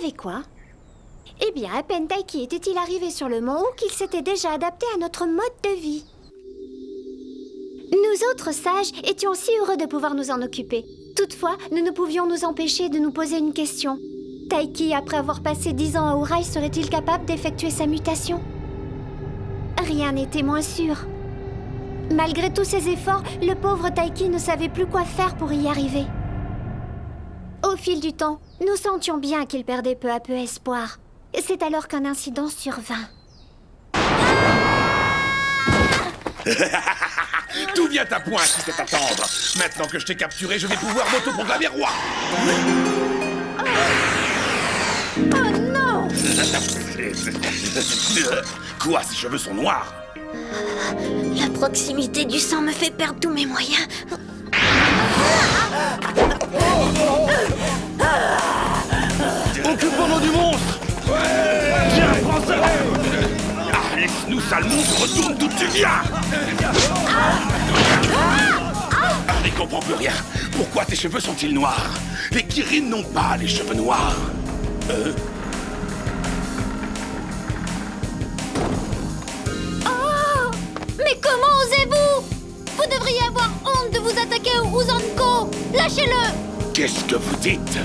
savez quoi? Eh bien, à peine Taiki était-il arrivé sur le mont Ou qu'il s'était déjà adapté à notre mode de vie. Nous autres sages étions si heureux de pouvoir nous en occuper. Toutefois, nous ne pouvions nous empêcher de nous poser une question. Taiki, après avoir passé 10 ans à Ourai, serait-il capable d'effectuer sa mutation? Rien n'était moins sûr. Malgré tous ses efforts, le pauvre Taiki ne savait plus quoi faire pour y arriver. Au fil du temps, nous sentions bien qu'il perdait peu à peu espoir. C'est alors qu'un incident survint. Tout vient à point si c'est attendre. Maintenant que je t'ai capturé, je vais pouvoir m'autoproclamer roi. Oh non! Quoi, ces cheveux sont noirs? La proximité du sang me fait perdre tous mes moyens. Occupons-nous du monstre! Viens, prends ça! Ah, laisse-nous, sale monstre, retourne d'où tu viens! Ah, je ne comprends plus rien. Pourquoi tes cheveux sont-ils noirs? Les Kirin n'ont pas les cheveux noirs. Oh! Mais comment osez-vous? Vous devriez avoir honte de vous attaquer au Uzanko! Lâchez-le! Qu'est-ce que vous dites?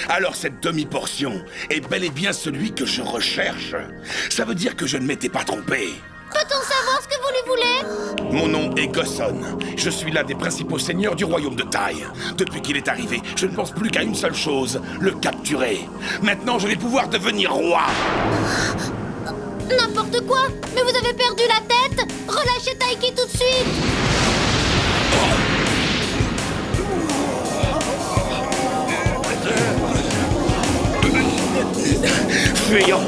Alors cette demi-portion est bel et bien celui que je recherche. Ça veut dire que je ne m'étais pas trompé. Peut-on savoir ce que vous lui voulez? Mon nom est Gosson. Je suis l'un des principaux seigneurs du royaume de Tai. Depuis qu'il est arrivé, je ne pense plus qu'à une seule chose, le capturer. Maintenant, je vais pouvoir devenir roi. N'importe quoi! Mais vous avez perdu la tête! Relâchez Taiki tout de suite! Fuyons.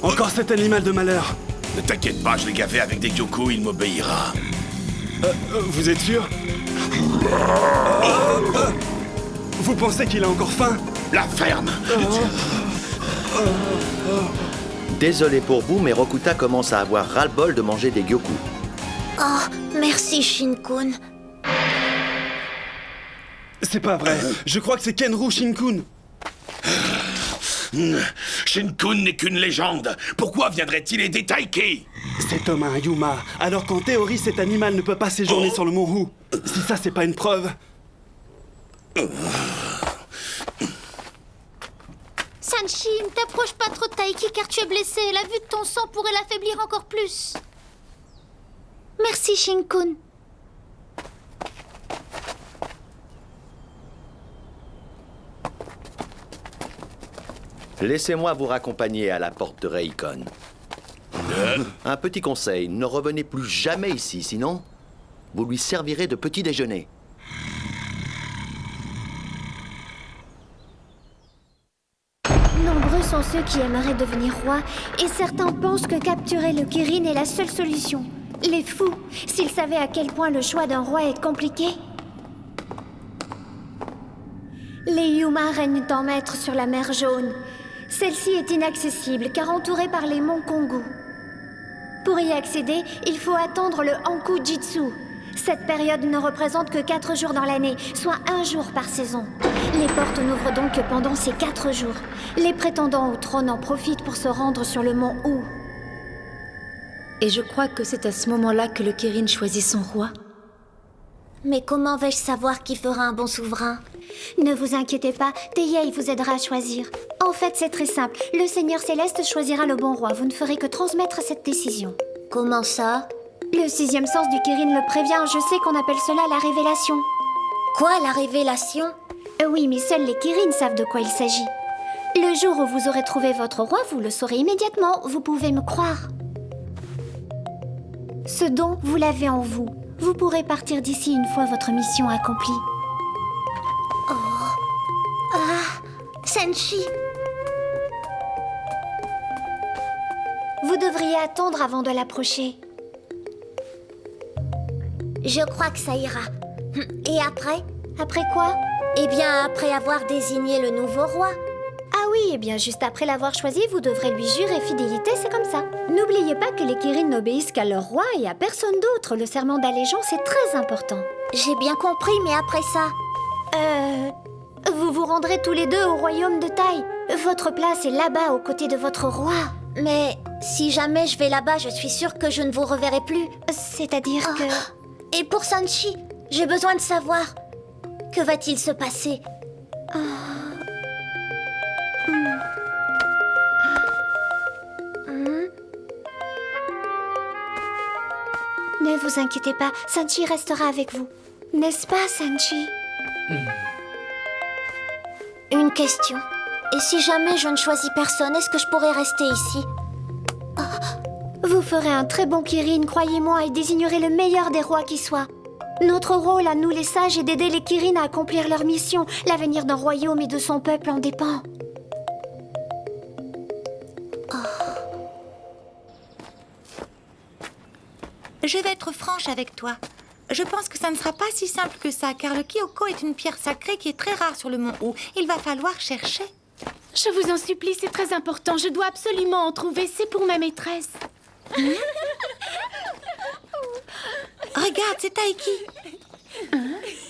Encore cet animal de malheur. Ne t'inquiète pas, je l'ai gavé avec des Gyoku, il m'obéira. Vous êtes sûr? Vous pensez qu'il a encore faim? La ferme. Désolé pour vous, mais Rokuta commence à avoir ras-le-bol de manger des gyoku. Oh, merci Shin-kun. C'est pas vrai. Je crois que c'est Kenru Shinkun. Shin-kun n'est qu'une légende. Pourquoi viendrait-il aider Taiki? Cet homme a un Yuma, alors qu'en théorie, cet animal ne peut pas séjourner sur le mont Hu. Si ça, c'est pas une preuve... Sanshi, ne t'approche pas trop de Taiki car tu es blessé. La vue de ton sang pourrait l'affaiblir encore plus. Merci Shin-kun. Laissez-moi vous raccompagner à la porte de Reikon. Un petit conseil, ne revenez plus jamais ici, sinon vous lui servirez de petit déjeuner. Nombreux sont ceux qui aimeraient devenir rois, et certains pensent que capturer le Kirin est la seule solution. Les fous, s'ils savaient à quel point le choix d'un roi est compliqué. Les Yuma règnent en maître sur la mer Jaune. Celle-ci est inaccessible car entourée par les monts Kongu. Pour y accéder, il faut attendre le Anku Jitsu. Cette période ne représente que 4 jours dans l'année, soit 1 jour par saison. Les portes n'ouvrent donc que pendant ces 4 jours. Les prétendants au trône en profitent pour se rendre sur le mont Hu. Et je crois que c'est à ce moment-là que le Kirin choisit son roi. Mais comment vais-je savoir qui fera un bon souverain? Ne vous inquiétez pas, Teyei vous aidera à choisir. En fait, c'est très simple. Le Seigneur Céleste choisira le bon roi. Vous ne ferez que transmettre cette décision. Comment ça? Le 6e sens du Kirin le prévient. Je sais qu'on appelle cela la révélation. Quoi, la révélation? Oui, mais seuls les Kirin savent de quoi il s'agit. Le jour où vous aurez trouvé votre roi, vous le saurez immédiatement. Vous pouvez me croire. Ce don, vous l'avez en vous. Vous pourrez partir d'ici une fois votre mission accomplie. Oh. Ah, Senshi. Vous devriez attendre avant de l'approcher. Je crois que ça ira. Et après? Après quoi? Eh bien, après avoir désigné le nouveau roi. Ah oui, eh bien juste après l'avoir choisi, vous devrez lui jurer fidélité, c'est comme ça. N'oubliez pas que les Kirin n'obéissent qu'à leur roi et à personne d'autre. Le serment d'allégeance est très important. J'ai bien compris, mais après ça... Vous vous rendrez tous les deux au royaume de Tai. Votre place est là-bas, aux côtés de votre roi. Mais si jamais je vais là-bas, je suis sûre que je ne vous reverrai plus. C'est-à-dire que... Et pour Sanchi, j'ai besoin de savoir. Que va-t-il se passer? Ne vous inquiétez pas, Sanchi restera avec vous. N'est-ce pas, Sanchi? Une question. Et si jamais je ne choisis personne, est-ce que je pourrais rester ici? Vous ferez un très bon Kirin, croyez-moi, et désignerez le meilleur des rois qui soit. Notre rôle, à nous les sages, est d'aider les Kirin à accomplir leur mission. L'avenir d'un royaume et de son peuple en dépend. Je vais être franche avec toi. Je pense que ça ne sera pas si simple que ça, car le Kyoko est une pierre sacrée qui est très rare sur le mont Hou. Il va falloir chercher. Je vous en supplie, c'est très important. Je dois absolument en trouver. C'est pour ma maîtresse. Regarde, c'est Taiki.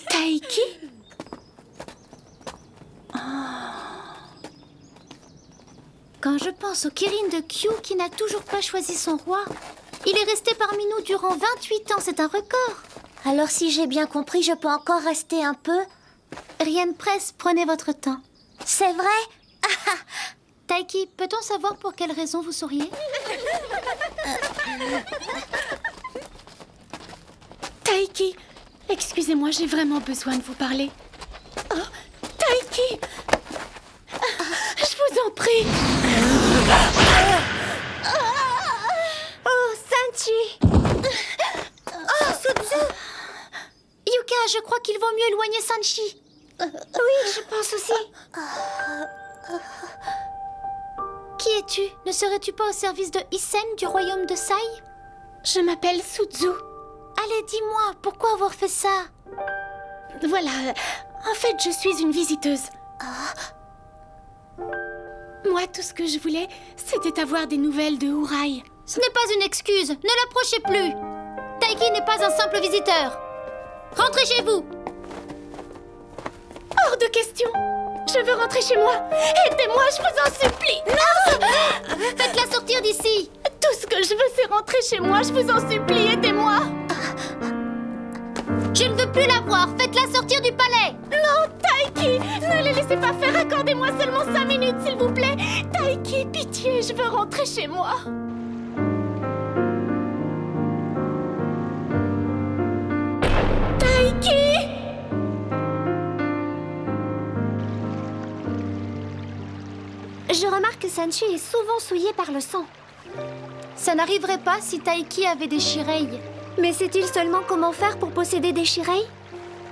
Taiki? Quand je pense au Kirin de Kyu qui n'a toujours pas choisi son roi, il est resté parmi nous durant 28 ans, c'est un record. Alors si j'ai bien compris, je peux encore rester un peu? Rien ne presse, prenez votre temps. C'est vrai? Taiki, peut-on savoir pour quelle raison vous souriez? Taiki, excusez-moi, j'ai vraiment besoin de vous parler. Oh, Taiki! Je vous en prie! Oh, Sanchi! Oh, Suzu! Yuka, je crois qu'il vaut mieux éloigner Sanchi. Oui, je pense aussi. Qui es-tu? Ne serais-tu pas au service de Isen du royaume de Sai? Je m'appelle Suzu. Allez, dis-moi, pourquoi avoir fait ça? Voilà, en fait, je suis une visiteuse. Moi, tout ce que je voulais, c'était avoir des nouvelles de Hurai. Ce n'est pas une excuse, ne l'approchez plus. Taiki n'est pas un simple visiteur. Rentrez chez vous. Hors de question. Je veux rentrer chez moi. Aidez-moi, je vous en supplie. Non! Faites-la sortir d'ici. Tout ce que je veux, c'est rentrer chez moi. Je vous en supplie, aidez-moi. Je ne veux plus la voir. Faites-la sortir du palais. Non, Taiki, ne les laissez pas faire. Accordez-moi seulement 5 minutes, s'il vous plaît. Taiki, pitié, je veux rentrer chez moi. Taiki! Je remarque que Sanchi est souvent souillé par le sang. Ça n'arriverait pas si Taiki avait des Shirei. Mais sait-il seulement comment faire pour posséder des Shirei?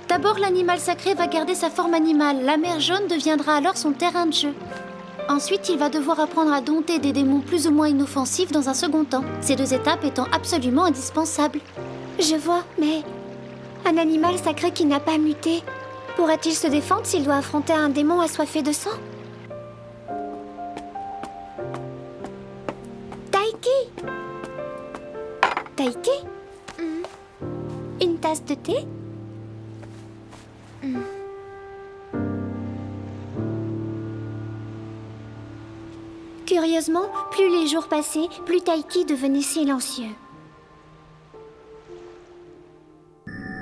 D'abord, l'animal sacré va garder sa forme animale. La mer jaune deviendra alors son terrain de jeu. Ensuite, il va devoir apprendre à dompter des démons plus ou moins inoffensifs dans un second temps. Ces 2 étapes étant absolument indispensables. Je vois, mais un animal sacré qui n'a pas muté, pourra-t-il se défendre s'il doit affronter un démon assoiffé de sang? Taiki? Taiki? Une tasse de thé? Curieusement, plus les jours passaient, plus Taiki devenait silencieux.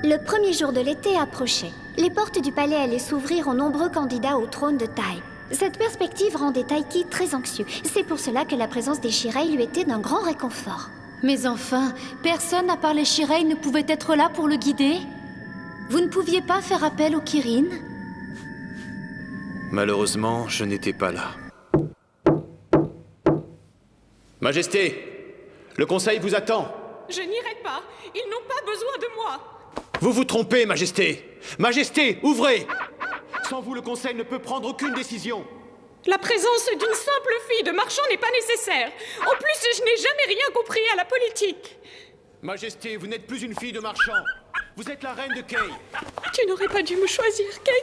Le premier jour de l'été approchait. Les portes du palais allaient s'ouvrir aux nombreux candidats au trône de Tai. Cette perspective rendait Taiki très anxieux. C'est pour cela que la présence des Shirei lui était d'un grand réconfort. Mais enfin, personne à part les Shirei ne pouvait être là pour le guider? Vous ne pouviez pas faire appel au Kirin? Malheureusement, je n'étais pas là. Majesté, le conseil vous attend. Je n'irai pas. Ils n'ont pas besoin de moi. Vous vous trompez, Majesté. Majesté, ouvrez. Sans vous, le conseil ne peut prendre aucune décision. La présence d'une simple fille de marchand n'est pas nécessaire. En plus, je n'ai jamais rien compris à la politique. Majesté, vous n'êtes plus une fille de marchand. Vous êtes la reine de Kei. Tu n'aurais pas dû me choisir, Kei.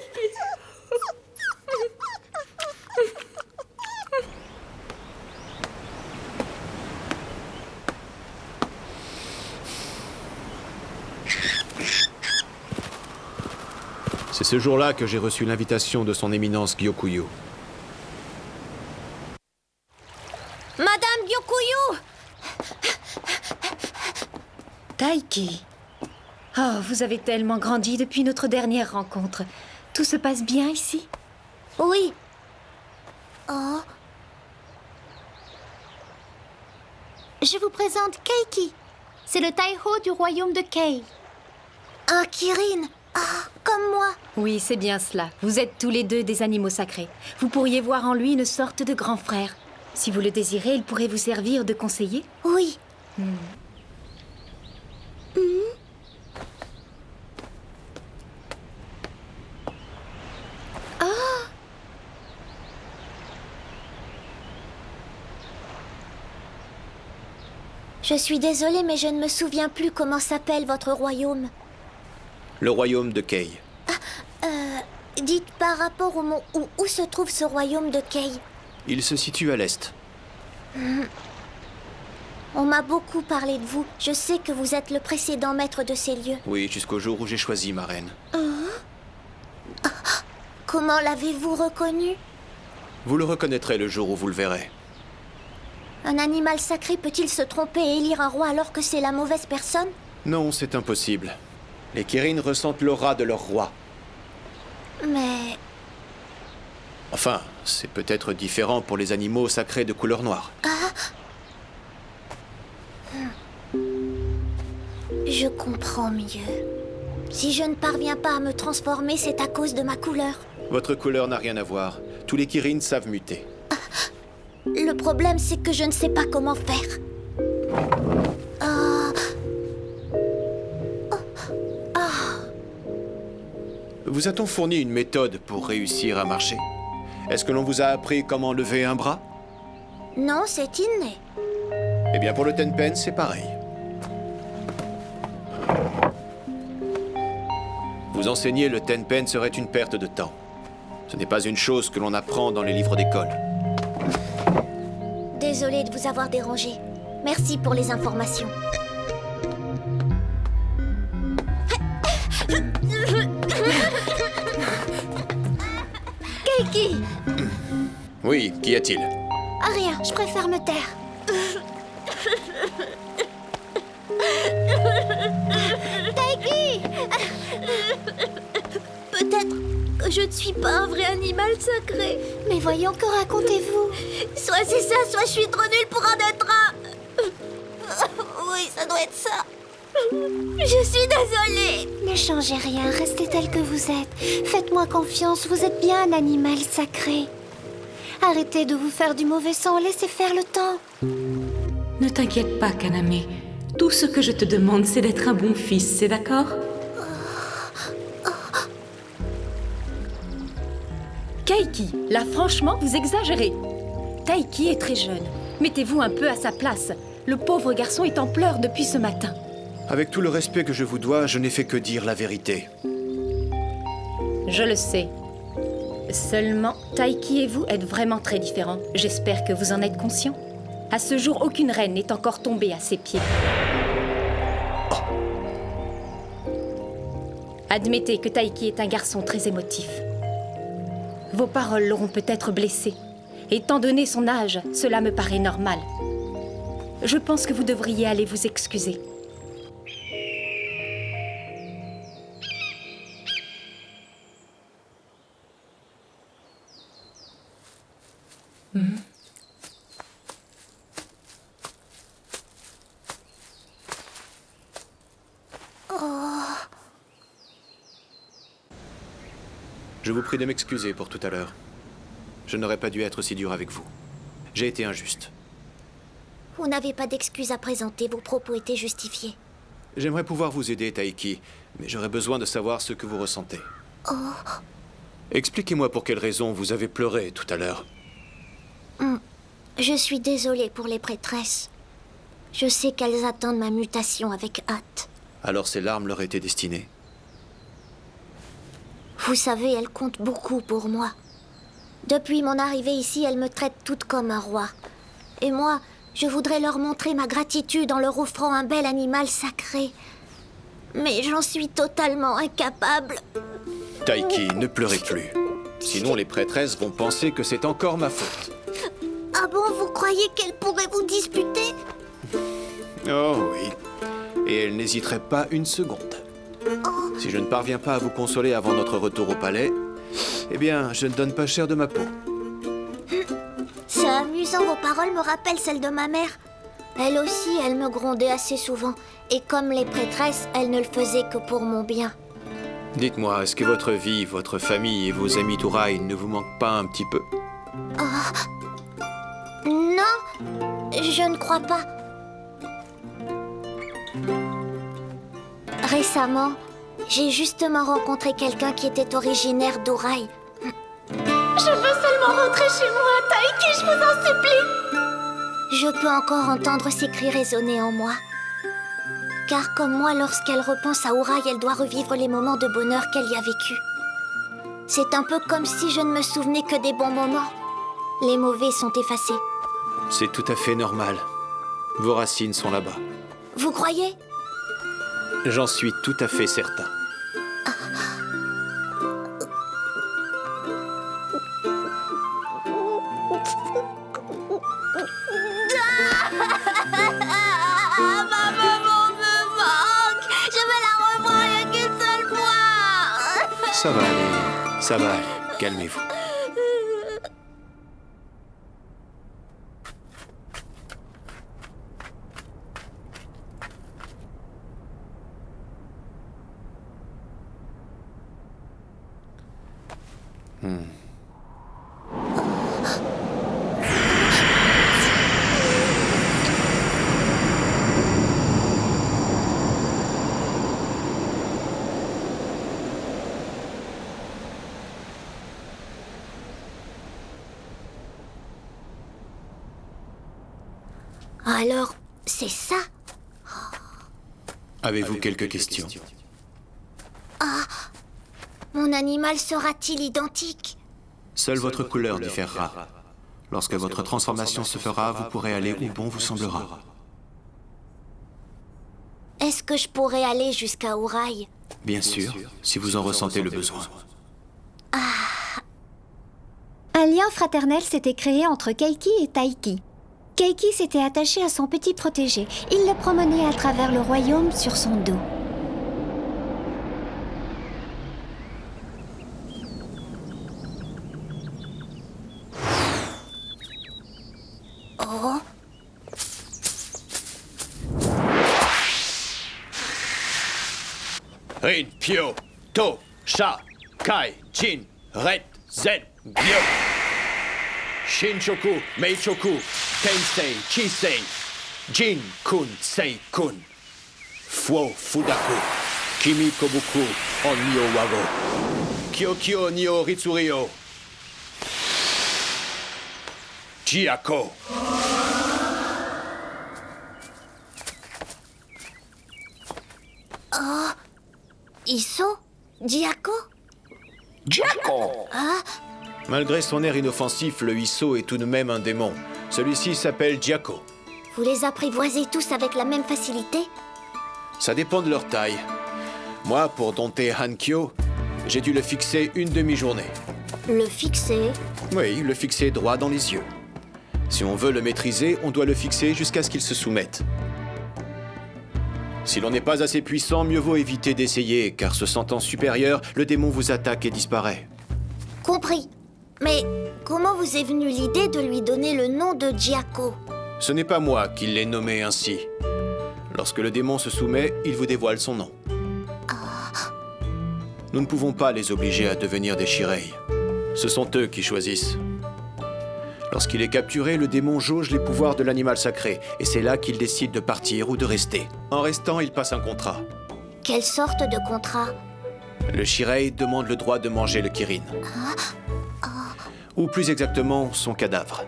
ce jour-là que j'ai reçu l'invitation de son éminence Gyokuyu. Madame Gyokuyu! Taiki. Oh, vous avez tellement grandi depuis notre dernière rencontre. Tout se passe bien ici? Oui. Oh. Je vous présente Keiki. C'est le Taiho du royaume de Kei. Un Kirin. Ah, comme moi. Oui, c'est bien cela. Vous êtes tous les deux des animaux sacrés. Vous pourriez voir en lui une sorte de grand frère. Si vous le désirez, il pourrait vous servir de conseiller. Oui. Je suis désolée, mais je ne me souviens plus comment s'appelle votre royaume. Le royaume de Kei. Dites par rapport au mont où se trouve ce royaume de Kei. Il se situe à l'est. On m'a beaucoup parlé de vous. Je sais que vous êtes le précédent maître de ces lieux. Oui, jusqu'au jour où j'ai choisi ma reine. Comment l'avez-vous reconnu? Vous le reconnaîtrez le jour où vous le verrez. Un animal sacré peut-il se tromper et élire un roi alors que c'est la mauvaise personne? Non, c'est impossible. Les Kirin ressentent l'aura de leur roi. Mais... Enfin, c'est peut-être différent pour les animaux sacrés de couleur noire. Je comprends mieux. Si je ne parviens pas à me transformer, c'est à cause de ma couleur. Votre couleur n'a rien à voir. Tous les Kirin savent muter. Le problème, c'est que je ne sais pas comment faire. Vous a-t-on fourni une méthode pour réussir à marcher? Est-ce que l'on vous a appris comment lever un bras? Non, c'est inné. Eh bien, pour le Tenpen, c'est pareil. Vous enseigner le Tenpen serait une perte de temps. Ce n'est pas une chose que l'on apprend dans les livres d'école. Désolée de vous avoir dérangé. Merci pour les informations. Keiki! Oui, qu'y a-t-il? Ah, rien, je préfère me taire. Taiki! Peut-être que je ne suis pas un vrai animal sacré. Mais voyons, que racontez-vous? Soit c'est ça, soit je suis trop nulle pour en être un. Oui, ça doit être ça. Je suis désolée. Ne changez rien, restez tel que vous êtes. Faites-moi confiance, vous êtes bien un animal sacré. Arrêtez de vous faire du mauvais sang, laissez faire le temps. Ne t'inquiète pas, Kaname. Tout ce que je te demande, c'est d'être un bon fils, c'est d'accord? Keiki, là franchement, vous exagérez. Taiki est très jeune. Mettez-vous un peu à sa place. Le pauvre garçon est en pleurs depuis ce matin. Avec tout le respect que je vous dois, je n'ai fait que dire la vérité. Je le sais. Seulement, Taiki et vous êtes vraiment très différents. J'espère que vous en êtes conscient. À ce jour, aucune reine n'est encore tombée à ses pieds. Admettez que Taiki est un garçon très émotif. Vos paroles l'auront peut-être blessé. Étant donné son âge, cela me paraît normal. Je pense que vous devriez aller vous excuser. Je vous prie de m'excuser pour tout à l'heure. Je n'aurais pas dû être si dur avec vous. J'ai été injuste. Vous n'avez pas d'excuses à présenter, vos propos étaient justifiés. J'aimerais pouvoir vous aider, Taiki, mais j'aurais besoin de savoir ce que vous ressentez. Expliquez-moi pour quelle raison vous avez pleuré tout à l'heure. Je suis désolée pour les prêtresses. Je sais qu'elles attendent ma mutation avec hâte. Alors ces larmes leur étaient destinées? Vous savez, elles comptent beaucoup pour moi. Depuis mon arrivée ici, elles me traitent toutes comme un roi. Et moi, je voudrais leur montrer ma gratitude en leur offrant un bel animal sacré. Mais j'en suis totalement incapable. Taiki, ne pleurez plus. Sinon, les prêtresses vont penser que c'est encore ma faute. Ah bon, vous croyez qu'elle pourrait vous disputer? Oh oui. Et elle n'hésiterait pas une seconde. Si je ne parviens pas à vous consoler avant notre retour au palais, eh bien, je ne donne pas cher de ma peau. C'est amusant, vos paroles me rappellent celles de ma mère. Elle aussi, elle me grondait assez souvent. Et comme les prêtresses, elle ne le faisait que pour mon bien. Dites-moi, est-ce que votre vie, votre famille et vos amis Touraï ne vous manquent pas un petit peu? Non, je ne crois pas. Récemment, j'ai justement rencontré quelqu'un qui était originaire d'Ouraï. Je veux seulement rentrer chez moi, Taiki, je vous en supplie. Je peux encore entendre ses cris résonner en moi. Car comme moi, lorsqu'elle repense à Ouraï, elle doit revivre les moments de bonheur qu'elle y a vécus. C'est un peu comme si je ne me souvenais que des bons moments. Les mauvais sont effacés. C'est tout à fait normal. Vos racines sont là-bas. Vous croyez? J'en suis tout à fait certain. Ma maman me manque. Je vais la revoir rien qu'une seule fois. Ça va aller, ça va aller. Calmez-vous. Alors, c'est ça? Avez-vous quelques questions? Mon animal sera-t-il identique? Seule votre couleur différera. Lorsque votre transformation se fera, vous pourrez aller où bon vous semblera. Est-ce que je pourrais aller jusqu'à Ouraï? Bien sûr, si vous en ressentez le besoin. Un lien fraternel s'était créé entre Keiki et Taiki. Keiki s'était attaché à son petit protégé. Il le promenait à travers le royaume sur son dos. Oh. Rin, Pyo, To, Sha, Kai, Jin, Ret, Zen, Gyo. Shinchoku, Meichoku, Tensei, Chisei, Jin, Kun, Sei, Kun. Fuo, Fudaku, Kimi, Kobuku, On, Nio, Wago. Kyokyo, Nio, Ritsurio. Jiako. Isso? Diako? Giaco! Malgré son air inoffensif, le Hisso est tout de même un démon. Celui-ci s'appelle Jiako. Vous les apprivoisez tous avec la même facilité? Ça dépend de leur taille. Moi, pour dompter Hankyo, j'ai dû le fixer une demi-journée. Le fixer? Oui, le fixer droit dans les yeux. Si on veut le maîtriser, on doit le fixer jusqu'à ce qu'il se soumette. Si l'on n'est pas assez puissant, mieux vaut éviter d'essayer, car se sentant supérieur, le démon vous attaque et disparaît. Compris. Mais comment vous est venue l'idée de lui donner le nom de Jiako? Ce n'est pas moi qui l'ai nommé ainsi. Lorsque le démon se soumet, il vous dévoile son nom. Nous ne pouvons pas les obliger à devenir des Shirei. Ce sont eux qui choisissent. Lorsqu'il est capturé, le démon jauge les pouvoirs de l'animal sacré, et c'est là qu'il décide de partir ou de rester. En restant, il passe un contrat. Quelle sorte de contrat? Le Shirei demande le droit de manger le Kirin. Ou plus exactement, son cadavre.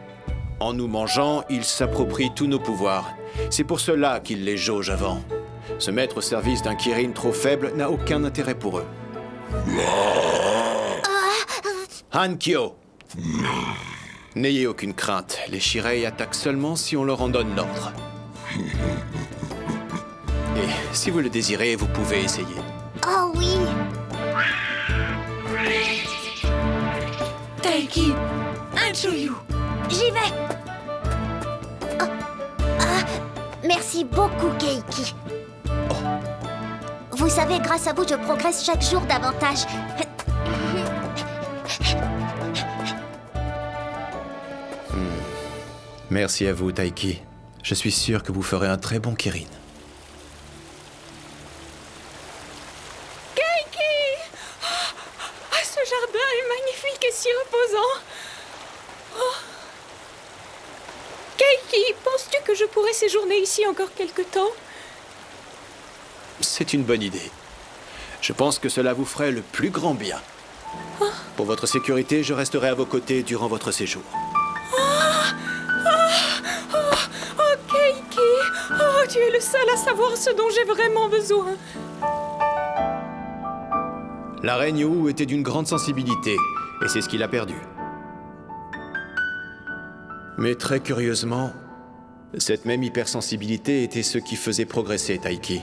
En nous mangeant, il s'approprie tous nos pouvoirs. C'est pour cela qu'il les jauge avant. Se mettre au service d'un Kirin trop faible n'a aucun intérêt pour eux. Hankyo! N'ayez aucune crainte, les Shirei attaquent seulement si on leur en donne l'ordre. Et si vous le désirez, vous pouvez essayer. Oh oui! Taiki, un Choyu. J'y vais. Oh. Ah, merci beaucoup, Keiki. Vous savez, grâce à vous, je progresse chaque jour davantage. Merci à vous, Taiki. Je suis sûr que vous ferez un très bon Kirin. Keiki! Ah, ce jardin est magnifique et si reposant. Oh. Keiki, penses-tu que je pourrais séjourner ici encore quelque temps? C'est une bonne idée. Je pense que cela vous ferait le plus grand bien. Pour votre sécurité, je resterai à vos côtés durant votre séjour. Oh, Keiki! Oh, tu es le seul à savoir ce dont j'ai vraiment besoin. La reine Yohu était d'une grande sensibilité, et c'est ce qu'il a perdu. Mais très curieusement, cette même hypersensibilité était ce qui faisait progresser Taiki.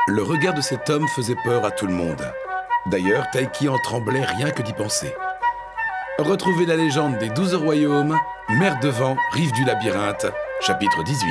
Le regard de cet homme faisait peur à tout le monde. D'ailleurs, Taiki en tremblait rien que d'y penser. Retrouvez la légende des 12 royaumes, mer de vent, rive du labyrinthe, chapitre 18.